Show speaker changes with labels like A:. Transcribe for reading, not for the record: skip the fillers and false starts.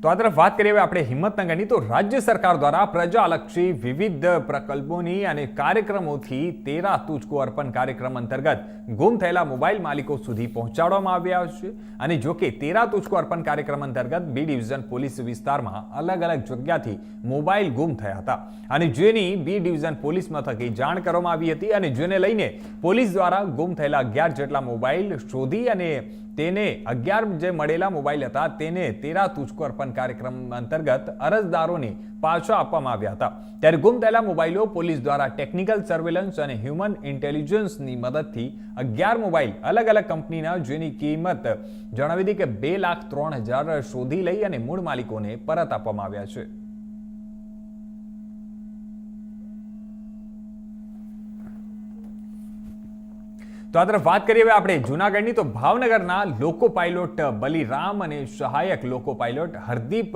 A: તો આ તરફ વાત કરીએ આપણે હિંમતનગરની, તો રાજ્ય સરકાર દ્વારા પ્રજાલક્ષી વિવિધ પ્રકલ્પોની અને કાર્યક્રમોથી 13 તુજકો અર્પણ કાર્યક્રમ અંતર્ગત ગુમ થયેલા મોબાઈલ માલિકો સુધી પહોંચાડવામાં આવ્યા છે. અને જો કે 13 તુજકો અર્પણ કાર્યક્રમ અંતર્ગત બી ડિવિઝન પોલીસ વિસ્તારમાં અલગ અલગ જગ્યાથી મોબાઈલ ગુમ થયા હતા અને જેની બી ડિવિઝન પોલીસ મથકે જાણ કરવામાં આવી હતી અને જેને લઈને પોલીસ દ્વારા ગુમ થયેલા 11 જેટલા મોબાઈલ શોધી અને તેને 11 જે મળેલા મોબાઈલ હતા તેને 13 તુજકો અર્પણ કાર્યક્રમ અંતર્ગત અરજદારોને પાછા આપવામાં આવ્યા હતા. ત્યારે ગુમ થયેલા મોબાઈલો પોલીસ દ્વારા ટેકનિકલ સર્વેલન્સ અને હ્યુમન ઇન્ટેલિજન્સની મદદથી 11 મોબાઈલ અલગ અલગ કંપનીના જેની કિંમત જણાવી હતી કે 2,03,000 શોધી લઈ અને મૂળ માલિકોને પરત આપવામાં આવ્યા છે. તો આ તરફ વાત કરીએ આપણે જૂનાગઢની, તો ભાવનગરના લોકો પાયલોટ બલિરામ અને સહાયક લોકો પાયલોટ હરદીપ